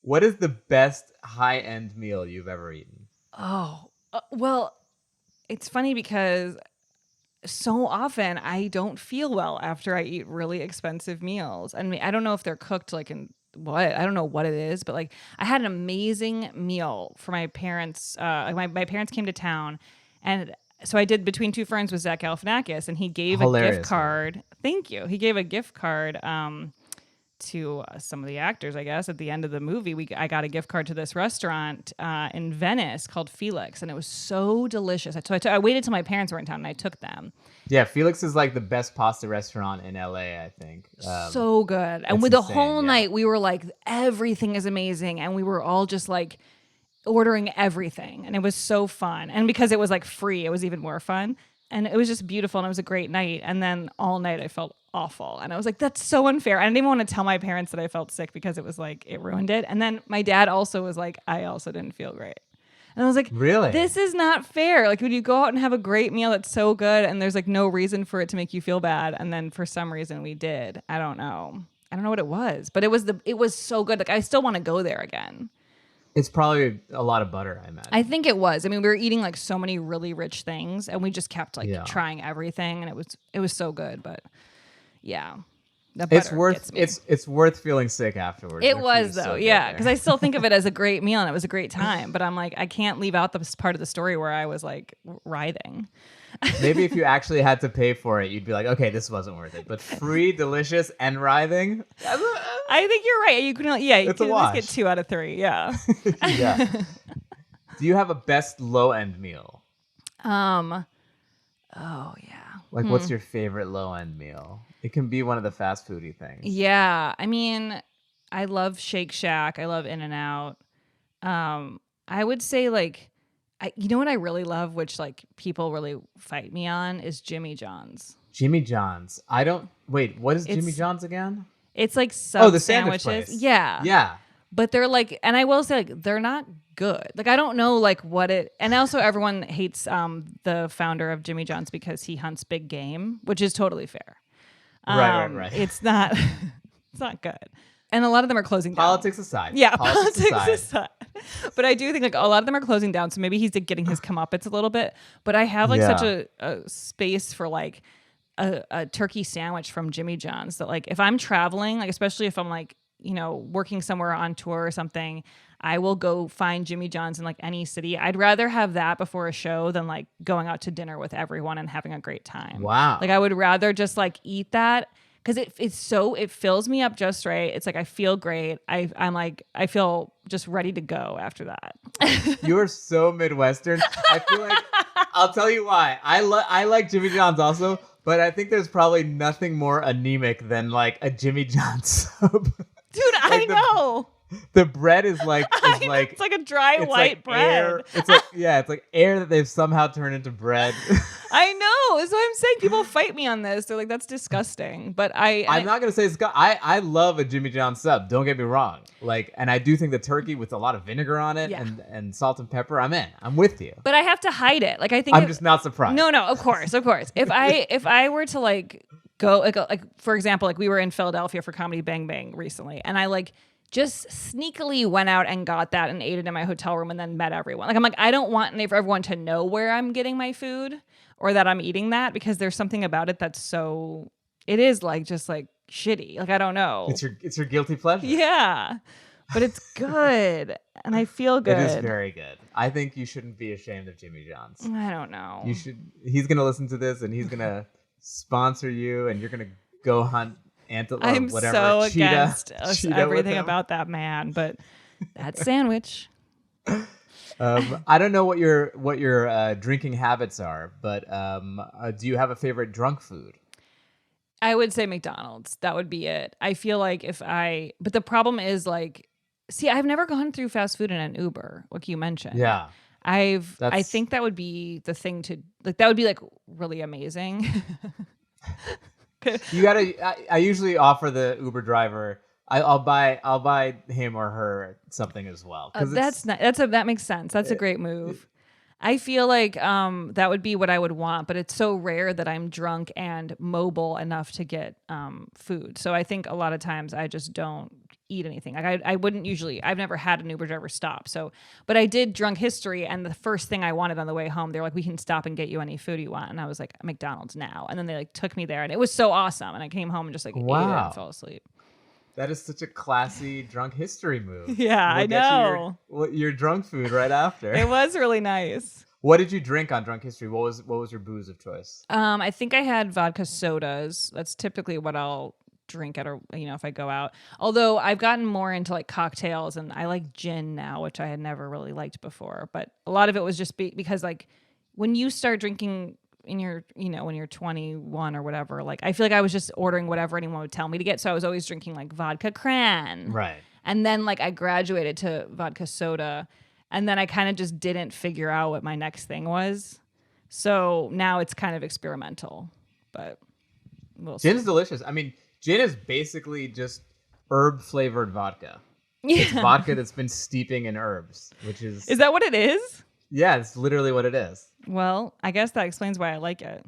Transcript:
What is the best high-end meal you've ever eaten? Oh, well, it's funny because so often I don't feel well after I eat really expensive meals. I mean, I don't know if they're cooked like in what, I don't know what it is, but like I had an amazing meal for my parents. My parents came to town, and so I did Between Two Ferns with Zach Galifianakis, and he gave a gift Hilarious movie. card. Thank you. He gave a gift card to some of the actors, I guess. At the end of the movie, I got a gift card to this restaurant in Venice called Felix, and it was so delicious. I waited till my parents were in town, and I took them. Yeah, Felix is like the best pasta restaurant in LA, I think. So good. And It's with the insane, whole yeah. night, we were like, everything is amazing, and we were all just like ordering everything, and it was so fun. And because it was like free, it was even more fun. And it was just beautiful, and it was a great night. And then all night I felt awful, and I was like, that's so unfair. I didn't even want to tell my parents that I felt sick because it was like it ruined it. And then my dad also was like, I also didn't feel great. And I was like, Really? this is not fair. Like, when you go out and have a great meal that's so good and there's like no reason for it to make you feel bad, and then for some reason we did. I don't know. I don't know what it was, but it was so good. Like, I still want to go there again. It's probably a lot of butter, I I imagine. think it was. I mean, we were eating like so many really rich things, and we just kept like Yeah. trying everything, and it was so good. But yeah, the It's butter worth gets me. it's worth feeling sick afterwards. It The food was is though, so good yeah, because there. I still think of it as a great meal and it was a great time. But I'm like, I can't leave out the part of the story where I was like writhing. Maybe if you actually had to pay for it, you'd be like, okay, this wasn't worth it. But free, delicious, and writhing, I think you're right. You can, yeah, you it's a can at least get wash. 2 out of 3. Yeah. Yeah. Do you have a best low end meal? um. Oh yeah. Like, what's your favorite low end meal? It can be one of the fast foody things. Yeah. I mean, I love Shake Shack. I love In and Out. I would say like, you know what I really love, which like people really fight me on, is Jimmy John's. Jimmy John's. I don't wait. What is Jimmy It's John's again? it's like Oh, sub the sandwich sandwiches. place. Yeah. Yeah. But they're like, and I will say, like, they're not good. Like, I don't know, like, what it, and also everyone hates the founder of Jimmy John's because he hunts big game, which is totally fair. Right. It's not, it's not good. And a lot of them are closing down. Politics aside. Yeah, Politics politics aside. aside. But I do think like a lot of them are closing down. So maybe he's like, getting his comeuppance a little bit. But I have like such Yeah. a space for like a turkey sandwich from Jimmy John's that like if I'm traveling, like especially if I'm like, working somewhere on tour or something, I will go find Jimmy John's in like any city. I'd rather have that before a show than like going out to dinner with everyone and having a great time. Wow. Like I would rather just like eat that because it fills me up just right. It's like I feel great. I'm like I feel just ready to go after that. You're so Midwestern. I feel like I'll tell you why. I like Jimmy John's also, but I think there's probably nothing more anemic than like a Jimmy John's sub. Dude, Like I know. the bread is like I know. It's like a dry it's white like bread. air. It's like it's like air that they've somehow turned into bread. I know. That's what I'm saying. People fight me on this. They're like, that's disgusting. But I'm not gonna say it's got. I love a Jimmy John's sub. Don't get me wrong. Like, and I do think the turkey with a lot of vinegar on it Yeah. and salt and pepper. I'm in. I'm with you. But I have to hide it. Like I think I'm just not surprised. No, of course. If I were to like go like for example, like we were in Philadelphia for Comedy Bang Bang recently, and I like just sneakily went out and got that and ate it in my hotel room and then met everyone. Like I'm like I don't want everyone to know where I'm getting my food or that I'm eating that because there's something about it that's so it is like just like shitty. Like I don't know. It's your guilty pleasure. Yeah. But it's good and I feel good. It is very good. I think you shouldn't be ashamed of Jimmy John's. I don't know. You should. He's gonna listen to this and he's gonna sponsor you, and you're gonna go hunt antelope. I'm Whatever. so cheetah, against cheetah with everything him. about that man, but that sandwich. I don't know what your drinking habits are, but do you have a favorite drunk food? I would say McDonald's. That would be it. I feel like but the problem is like, see, I've never gone through fast food in an Uber, like you mentioned. Yeah. I That's- think that would be the thing to like. That would be like really amazing. You gotta. I usually offer the Uber driver. I'll buy him or her something as well. That makes sense. That's a great move. I feel like that would be what I would want, but it's so rare that I'm drunk and mobile enough to get food. So I think a lot of times I just don't eat anything. Like I wouldn't usually. I've never had an Uber driver stop. So, but I did drunk history, and the first thing I wanted on the way home, they're like, "We can stop and get you any food you want." And I was like, "McDonald's now." And then they like took me there, and it was so awesome. And I came home and just like ate it Wow. and fell asleep. That is such a classy drunk history move. Yeah, We'll I get know. you your drunk food right after. It was really nice. What did you drink on drunk history? What was your booze of choice? I think I had vodka sodas. That's typically what I'll drink at if I go out. Although I've gotten more into like cocktails, and I like gin now, which I had never really liked before. But a lot of it was just because like when you start drinking in your, when you're 21 or whatever, like I feel like I was just ordering whatever anyone would tell me to get. So I was always drinking like vodka cran. Right. And then like I graduated to vodka soda, and then I kind of just didn't figure out what my next thing was. So now it's kind of experimental, but we'll see. Gin's delicious. I mean, gin is basically just herb flavored vodka. Yeah. It's vodka that's been steeping in herbs, which is... Is that what it is? Yeah, it's literally what it is. Well, I guess that explains why I like it.